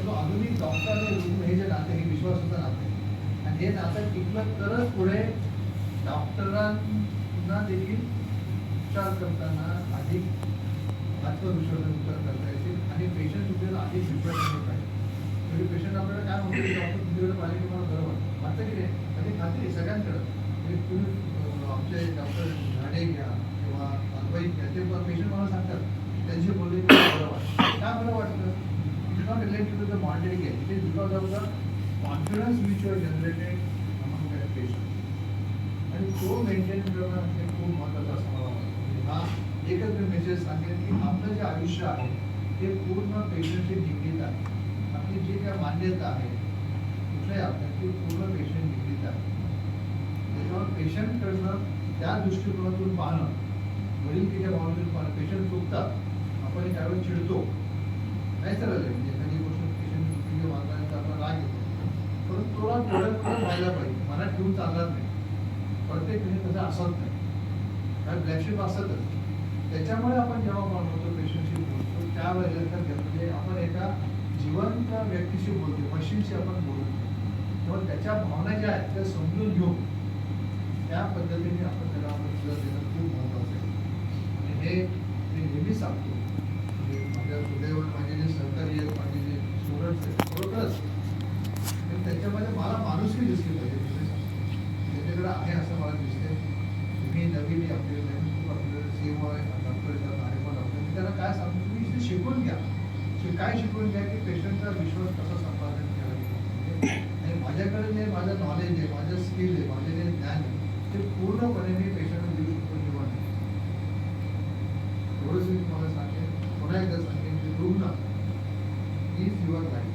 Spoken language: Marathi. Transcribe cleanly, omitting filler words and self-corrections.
परंतु आधुनिक डॉक्टर आणि रुग्ण हे जे नाते हे विश्वासाचं नाते आहे आणि हे नातं टिकलं तरच पुढे डॉक्टरांना देखील उपचार करताना अधिक आत्मविश्वासाने उपचार करता येतील आणि पेशंट उपचार अधिक विश्वासाने पाहिजे. म्हणजे पेशंट आपल्याला काय म्हणतो की डॉक्टर तुमच्याकडे पाहिजे की मला बरं वाटतं वाटतं की नाही त्याची खात्री आहे सगळ्यांकडं. म्हणजे तुम्ही आमचे डॉक्टर झाडे घ्या किंवा अद्वैत घ्या ते पेशंट मला सांगतात त्यांचे बोलले की बरं वाटतं. काय बरं वाटतं it not related to the monitoring आहे it is because of the confidence which you are generated among that patient आणि तो मेंटेन करणं हे खूप महत्त्वाचं असं मला वाटतं. म्हणजे हा एकच मी मेसेज सांगेन की आपलं जे आयुष्य आहे ते पूर्ण पेशंटशी निगडीत आहे. आपली जी काय मान्यता आहे कुठल्याही आपल्या ती पूर्ण पेशंट निगडीत आहे. त्याच्यावर पेशंटकडनं त्या दृष्टिकोनातून पाहणं वडीलकीच्या भावनेतून पाहणं. पेशंट चुकतात आपण त्यावेळेस चिडतो नाही चालत आहे म्हणजे एखादी गोष्ट पेशंट चुकीची वागल्यानंतर आपला राग येतो परंतु थोडा थोडं व्हायला पाहिजे मनात ठेवून चालणार नाही. प्रत्येक म्हणजे तसं असत नाही कारण ब्लॅकशिप असतच. त्याच्यामुळे आपण जेव्हा बोलतो पेशंटशी बोलतो त्यावेळेला म्हणजे आपण एका जिवंत व्यक्तीशी बोलतो मशीनशी आपण बोलतो तेव्हा त्याच्या भावना ज्या आहेत त्या समजून घेऊन त्या पद्धतीने आपण त्याला लस देणं खूप महत्त्वाचं आहे. आणि हे मी नेहमी सांगतो म्हणजे माझ्या हृदयावर माझे जे सहकारी आहेत माझे जे स्टुडंट्स आहेत खरोखरच त्याच्यामध्ये मला माणूसही दिसली पाहिजे. त्याच्याकडे आहे असं मला दिसते. मी नवीन आपले नवीन खूप आपल्याला सेम डॉक्टर येतात आणि पण डॉक्टर मी त्यांना काय सांगतो तुम्ही इथे शिकून घ्या. काय शिकून घ्या की पेशंटचा विश्वास कसा संपादन केला गेला आणि माझ्याकडे जे माझं नॉलेज आहे माझं स्किल आहे माझे जे ज्ञान आहे ते पूर्णपणे मी पेशंटला देऊ शकतो किंवा नाही. एवढंच मी तुम्हाला सांगेन. पुन्हा एकदा सांगेन की रुग्ण इज युअर लाईफ.